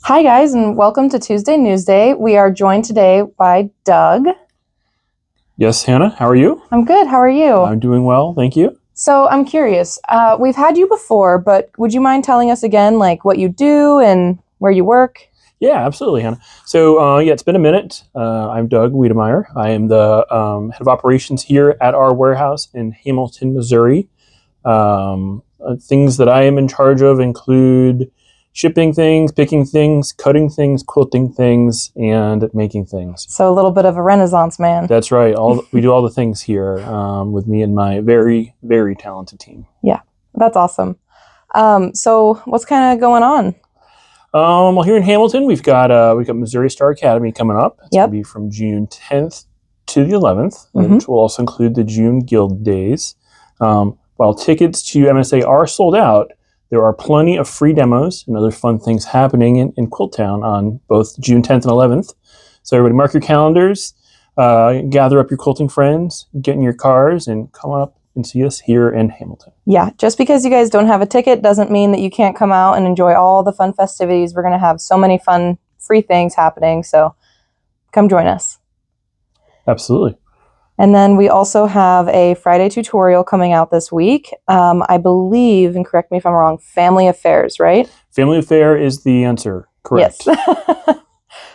Hi, guys, and welcome to Tuesday Newsday. We are joined today by Doug. Yes, Hannah, how are you? I'm good. How are you? I'm doing well, thank you. So I'm curious. We've had you before, but would you mind telling us again, like what you do and where you work? Yeah, absolutely, Hannah. So, it's been a minute. I'm Doug Wiedemeyer. I am the head of operations here at our warehouse in Hamilton, Missouri. Things that I am in charge of include shipping things, picking things, cutting things, quilting things, and making things. So a little bit of a Renaissance man. That's right. We do all the things here with me and my very, very talented team. Yeah, that's awesome. So what's kind of going on? Well, here in Hamilton, we've got Missouri Star Academy coming up. It's going to be from June 10th to the 11th, which will also include the June Guild Days. While tickets to MSA are sold out, there are plenty of free demos and other fun things happening in Quilt Town on both June 10th and 11th. So everybody mark your calendars, gather up your quilting friends, get in your cars, and come on up and see us here in Hamilton. Yeah, just because you guys don't have a ticket doesn't mean that you can't come out and enjoy all the fun festivities. We're going to have so many fun free things happening, so come join us. Absolutely. And then we also have a Friday tutorial coming out this week. I believe, and correct me if I'm wrong, family affairs, right? Family affair is the answer, correct? Yes.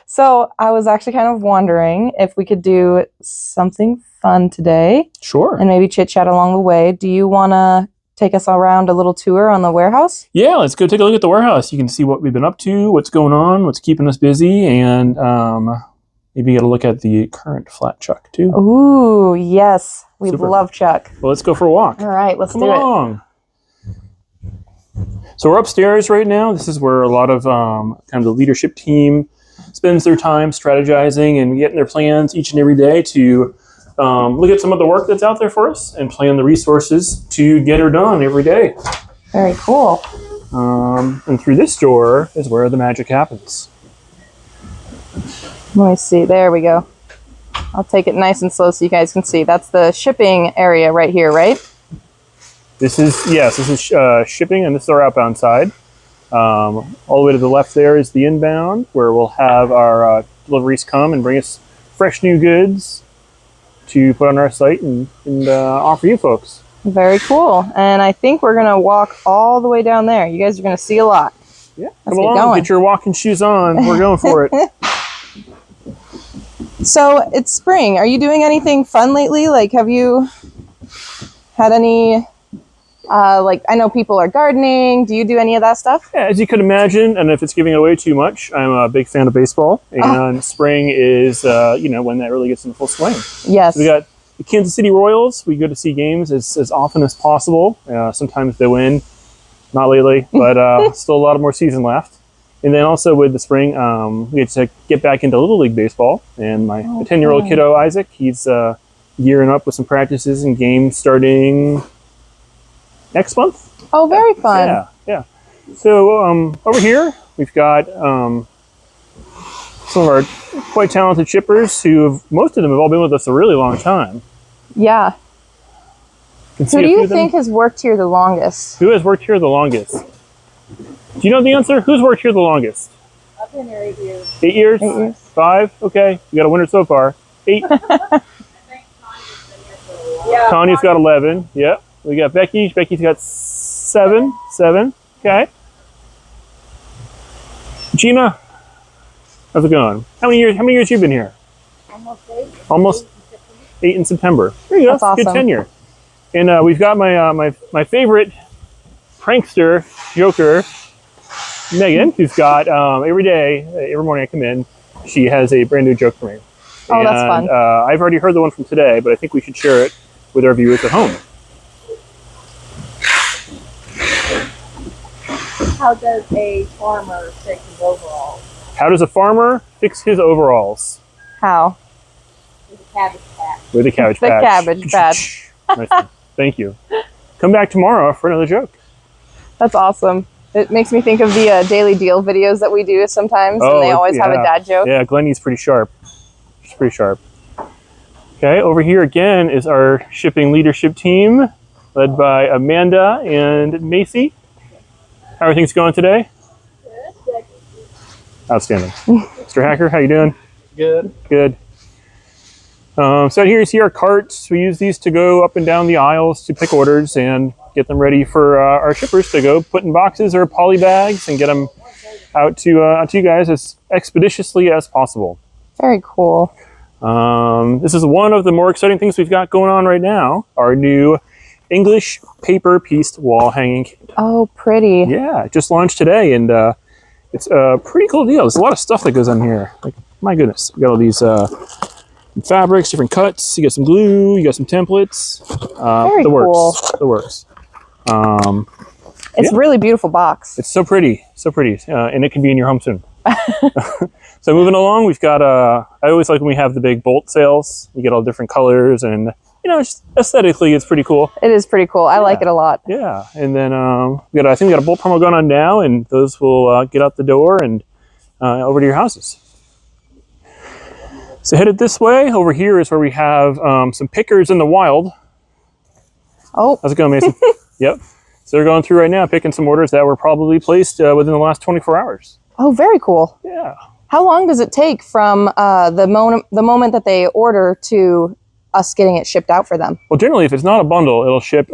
So I was actually kind of wondering if we could do something fun today. Sure. And maybe chit chat along the way. Do you want to take us around a little tour on the warehouse? Yeah, let's go take a look at the warehouse. You can see what we've been up to, what's going on, what's keeping us busy, and maybe get a look at the current flat chuck too. Ooh, yes. We Super. love Chuck. Well, let's go for a walk. All right, let's Come do along. So we're upstairs right now. This is where a lot of kind of the leadership team spends their time strategizing and getting their plans each and every day to look at some of the work that's out there for us and plan the resources to get her done every day. Very cool. And through this door is where the magic happens. Let me see. There we go. I'll take it nice and slow so you guys can see. That's the shipping area right here, right? This is shipping, and this is our outbound side. All the way to the left there is the inbound, where we'll have our deliveries come and bring us fresh new goods to put on our site and offer you folks. Very cool. And I think we're going to walk all the way down there. You guys are going to see a lot. Yeah, come along, get your walking shoes on. We're going for it. So it's spring. Are you doing anything fun lately? Like, have you had any, I know people are gardening. Do you do any of that stuff? Yeah, as you could imagine, and if it's giving away too much, I'm a big fan of baseball. And spring is, when that really gets in full swing. Yes. So we got the Kansas City Royals. We go to see games as often as possible. Sometimes they win. Not lately, but still a lot of more season left. And then also with the spring, we get to get back into Little League baseball. And my 10-year-old kiddo, Isaac, he's gearing up with some practices and games starting next month. Oh, very fun. Yeah. So over here, we've got some of our quite talented shippers most of them have all been with us a really long time. Yeah. Who do you think has worked here the longest? Who has worked here the longest? Do you know the answer? Who's worked here the longest? I've been here 8 years. 8 years? 8 years. 5? Okay. You got a winner so far. 8. I think Tanya's been here for a while. Yeah, Tanya's got 11. Yep. We got Becky. Becky's got 7. 7. Okay. Gina, how's it going? How many years you been here? Almost 8. Almost 8 in September. There you go. That's awesome. Good tenure. And we've got my favorite prankster joker, Megan, who's got every morning I come in, she has a brand new joke for me. Oh, that's fun. I've already heard the one from today, but I think we should share it with our viewers at home. How does a farmer fix his overalls? How does a farmer fix his overalls? How? With a cabbage patch. With a cabbage The patch. cabbage patch. Nice one. Thank you. Come back tomorrow for another joke. That's awesome. It makes me think of the Daily Deal videos that we do sometimes, and they always have a dad joke. Yeah, Glennie's pretty sharp. She's pretty sharp. Okay, over here again is our shipping leadership team, led by Amanda and Macy. How are things going today? Good. Outstanding. Mr. Hacker, how you doing? Good. Good. So here you see our carts. We use these to go up and down the aisles to pick orders and get them ready for our shippers to go put in boxes or poly bags and get them out to you guys as expeditiously as possible. Very cool. This is one of the more exciting things we've got going on right now. Our new English paper pieced wall hanging. Oh, pretty. Yeah, it just launched today, and it's a pretty cool deal. There's a lot of stuff that goes on here. Like, my goodness, you got all these fabrics, different cuts. You got some glue. You got some templates. Very cool. The works. It's a really beautiful box. It's so pretty, and it can be in your home soon. So moving along, we've got I always like when we have the big bolt sales. You get all different colors, and just aesthetically, it's pretty cool. It is pretty cool. I like it a lot. Yeah, and then I think we got a bolt promo going on now, and those will get out the door and over to your houses. So headed this way. Over here is where we have some pickers in the wild. Oh, how's it going, Mason? Yep. So they're going through right now, picking some orders that were probably placed within the last 24 hours. Oh, very cool. Yeah. How long does it take from the moment that they order to us getting it shipped out for them? Well, generally, if it's not a bundle, it'll ship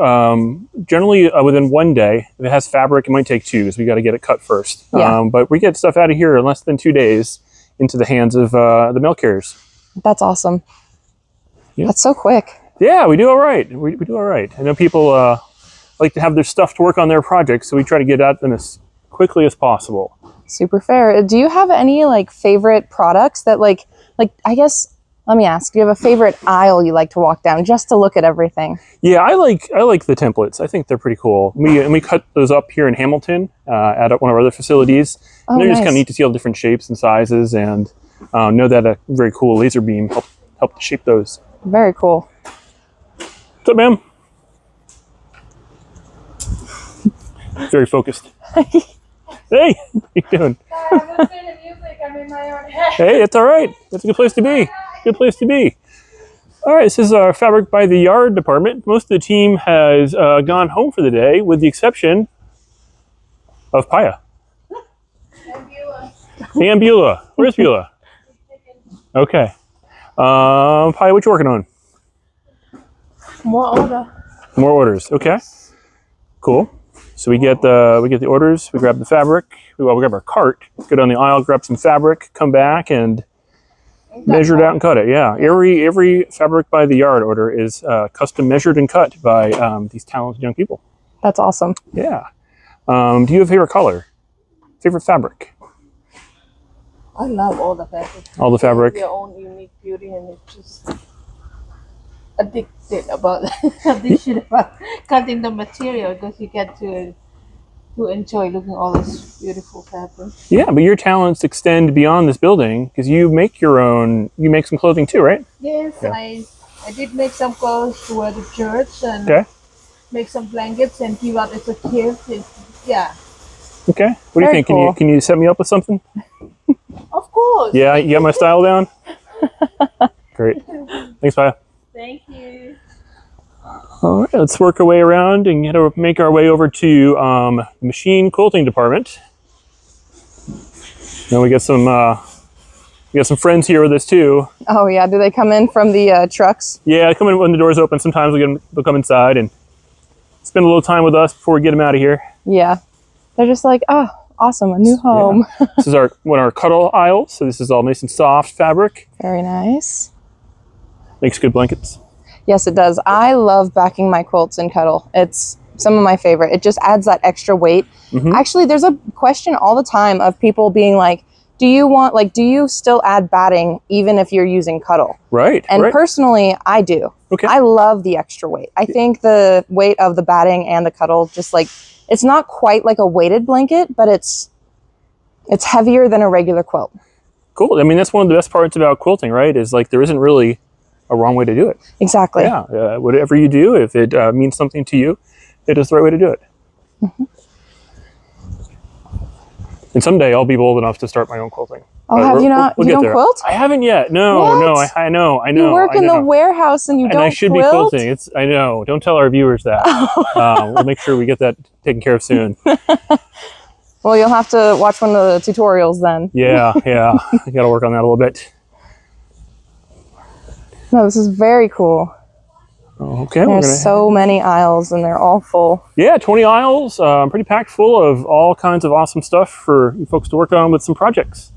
generally within 1 day. If it has fabric, it might take 2 because we got to get it cut first. Yeah. But we get stuff out of here in less than 2 days into the hands of the mail carriers. That's awesome. Yeah. That's so quick. Yeah, we do all right. We do all right. I know people like to have their stuff to work on their projects, so we try to get at them as quickly as possible. Super fair. Do you have any favorite products that I guess, let me ask, do you have a favorite aisle you like to walk down just to look at everything? Yeah, I like the templates. I think they're pretty cool. We cut those up here in Hamilton at one of our other facilities. Oh, and they're just nice. kind of neat to see all different shapes and sizes, and know that a very cool laser beam helped to shape those. Very cool. What's up, ma'am? Very focused. Hey, how you doing? I'm listening to music. I'm in my own head. Hey, it's all right. That's a good place to be. Good place to be. All right, this is our Fabric by the Yard department. Most of the team has gone home for the day, with the exception of Paya. And Beulah. Where's Beulah? Okay. Paya, what you working on? More order. More orders. Okay. Cool. So we get the orders. We grab the fabric. We grab our cart. Go down the aisle, grab some fabric, come back and measure it out and cut it. Yeah. Every Fabric by the Yard order is custom measured and cut by these talented young people. That's awesome. Yeah. Do you have a favorite color? Favorite fabric? I love all the fabric. All the fabric. Their own unique beauty, and it's just addicted about cutting the material because you get to enjoy looking at all this beautiful fabric. Yeah, but your talents extend beyond this building because you make some clothing too, right? Yes, Yeah. I did make some clothes to wear to church and Okay. make some blankets and give out as a gift. Yeah, Okay. What do you Very think? cool. Can you set me up with something? of course. Yeah, you got my style down? Great. Thanks, Paya. Thank you. All right, let's work our way around and make our way over to machine quilting department. Now we got some friends here with us too. Oh yeah, do they come in from the trucks? Yeah, come in when the doors open. Sometimes they'll come inside and spend a little time with us before we get them out of here. Yeah. They're just like, oh, awesome, a new home. Yeah. This is one of our cuddle aisles. So this is all nice and soft fabric. Very nice. Makes good blankets. Yes, it does. I love backing my quilts in cuddle. It's some of my favorite. It just adds that extra weight. Mm-hmm. Actually, there's a question all the time of people being like, do you still add batting even if you're using cuddle? Right. And right. personally, I do. Okay. I love the extra weight. I think the weight of the batting and the cuddle, just it's not quite like a weighted blanket, but it's heavier than a regular quilt. Cool. I mean, that's one of the best parts about quilting, right? Is there isn't really a wrong way to do it. Exactly. Yeah. Whatever you do, if it means something to you, it is the right way to do it. Mm-hmm. And someday I'll be bold enough to start my own quilting. Oh, have you not? We'll You get don't there. quilt? I haven't yet. No, What? I know. You work in the warehouse and you and don't I should quilt? be quilting. I know. Don't tell our viewers that. We'll make sure we get that taken care of soon. Well, Well, you'll have to watch one of the tutorials then. Yeah, yeah. I got to work on that a little bit. No, this is very cool. Okay, There's so many aisles and they're all full. Yeah, 20 aisles, pretty packed full of all kinds of awesome stuff for you folks to work on with some projects.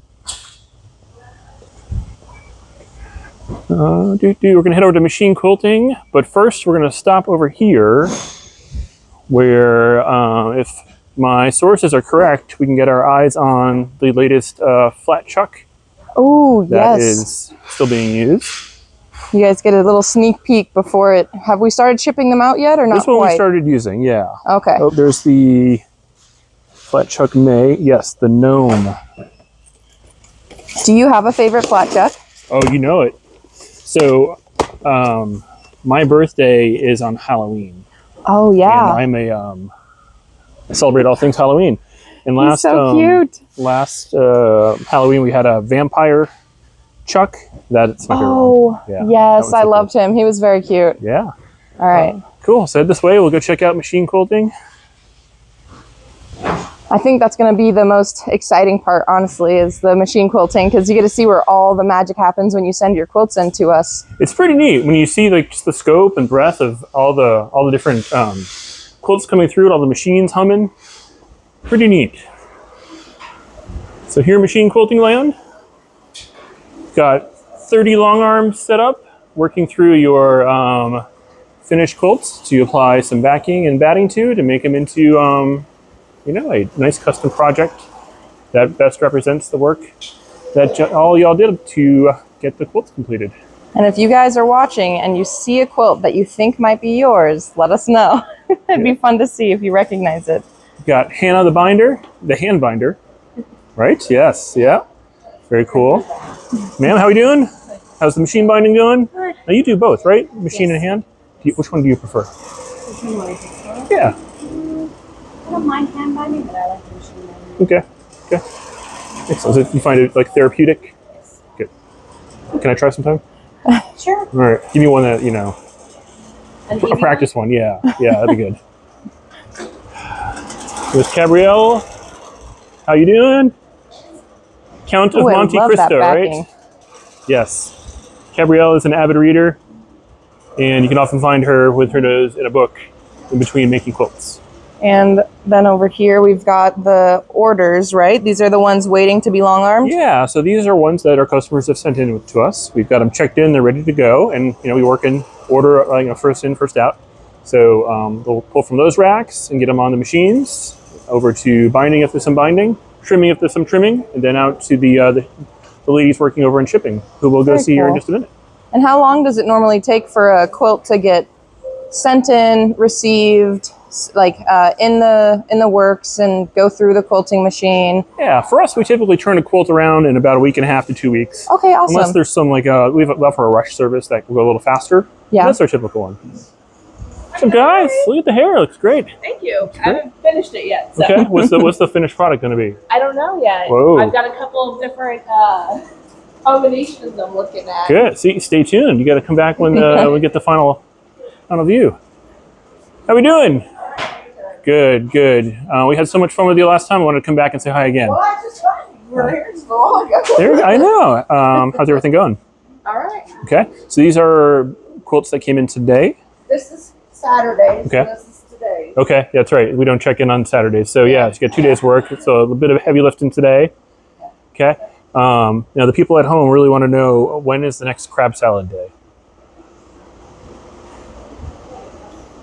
We're going to head over to machine quilting, but first we're going to stop over here where, if my sources are correct, we can get our eyes on the latest flat chuck. Oh, yes. That is still being used. You guys get a little sneak peek before it. Have we started shipping them out yet or not? This one quite? we started using, yeah. Okay. Oh, there's the flat chuck May. Yes, the gnome. Do you have a favorite flat chuck? Oh, you know it. So, my birthday is on Halloween. Oh, yeah. And I'm I celebrate all things Halloween. And He's so cute. Last Halloween we had a vampire chuck. That's my favorite one. Yeah, yes, I loved him. He was very cute. Yeah. All right. Cool. So head this way. We'll go check out machine quilting. I think that's going to be the most exciting part, honestly, is the machine quilting, because you get to see where all the magic happens when you send your quilts in to us. It's pretty neat when you see like just the scope and breadth of all the different quilts coming through and all the machines humming. Pretty neat. So here, machine quilting land. Got 30 long arms set up, working through your finished quilts to apply some backing and batting to make them into you know, a nice custom project that best represents the work that all y'all did to get the quilts completed. And if you guys are watching and you see a quilt that you think might be yours, let us know. It'd be fun to see if you recognize it. Got Hannah the binder, the hand binder, right? Yes, yeah. Very cool. Ma'am, how are you doing? How's the machine binding going? Good. Now you do both, right? Machine and hand? Which one do you prefer? Which one do I prefer? Yeah. I don't mind hand binding, but I like the machine binding. Okay. Okay. Excellent. So you find it like therapeutic? Good. Can I try sometime? Sure. All right. Give me one that, you know, a practice one. Yeah. Yeah, that'd be good. With Gabrielle. How you doing? Count of Monte Cristo, right? Yes. Gabrielle is an avid reader, and you can often find her with her nose in a book in between making quilts. And then over here, we've got the orders, right? These are the ones waiting to be long-armed? Yeah, so these are ones that our customers have sent in to us. We've got them checked in, they're ready to go, and you know, we work in order, you know, first in, first out. So we'll pull from those racks and get them on the machines, over to binding if there's some binding, trimming if there's some trimming, and then out to the ladies working over in shipping, who we'll go see here in just a minute. And how long does it normally take for a quilt to get sent in, received, like in the works, and go through the quilting machine? Yeah, for us, we typically turn a quilt around in about a week and a half to 2 weeks. Okay, awesome. Unless there's some like we have a rush service that will go a little faster. Yeah, that's our typical one. So guys, look at the hair; it looks great. Thank you. I haven't finished it yet. So. Okay, what's the finished product going to be? I don't know yet. Whoa. I've got a couple of different combinations I'm looking at. Good. See, stay tuned. You got to come back when we get the final view. How we doing? Good, good. We had so much fun with you last time. I wanted to come back and say hi again. Well, I just fine. We're here so long ago. There, I know. How's everything going? All right. Okay. So these are quilts that came in today. This is Saturday. Okay. So this is today. Okay, that's right. We don't check in on Saturdays. So yeah, you got 2 days work. So a little bit of heavy lifting today. Okay. Now the people at home really want to know, when is the next crab salad day?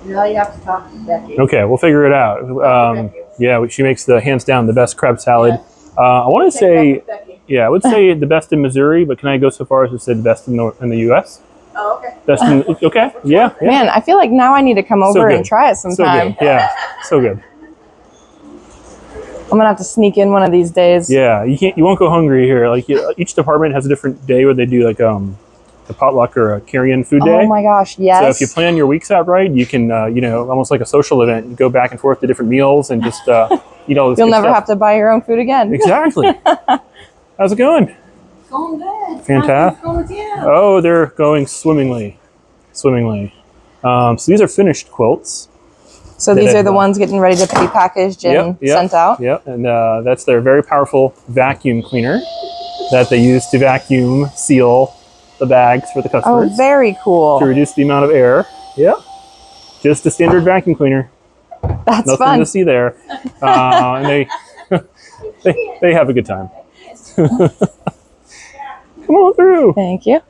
Now you have to talk to Becky. Okay, we'll figure it out. Yeah, she makes hands down the best crab salad. Yes. I want to say, yeah, I would say the best in Missouri, but can I go so far as to say the best in the U.S.? Oh, okay. Best in, okay, yeah. Man, I feel like now I need to come over and try it sometime. So good, yeah, so good. I'm gonna have to sneak in one of these days. Yeah, you won't go hungry here. Like each department has a different day where they do like a potluck or a carry-in food day. Oh my gosh, yes. So if you plan your weeks out right, you can you know, almost like a social event. You go back and forth to different meals and just eat all this. You'll good never stuff. have to buy your own food again. Exactly. How's it going? Going good. Fantastic. Going with you. Oh, they're going swimmingly. Swimmingly. So these are finished quilts. So these are the ones getting ready to be packaged and sent out? Yep, and that's their very powerful vacuum cleaner that they use to vacuum seal the bags for the customers. Oh, very cool. To reduce the amount of air. Yep. Just a standard vacuum cleaner. That's Nothing fun. to see there. And they have a good time. Come on through. Thank you.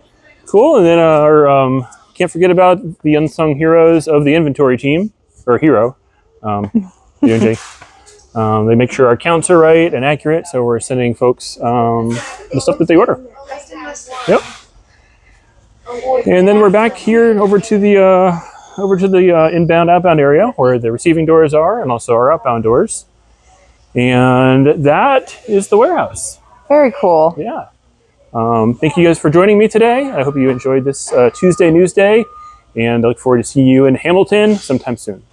Cool. And then our can't forget about the unsung heroes of the inventory team, or hero, D&J. They make sure our counts are right and accurate, so we're sending folks the stuff that they order. Yep. And then we're back here over to the inbound, outbound area where the receiving doors are, and also our outbound doors. And that is the warehouse. Very cool. Yeah. Thank you guys for joining me today. I hope you enjoyed this Tuesday News Day, and I look forward to seeing you in Hamilton sometime soon.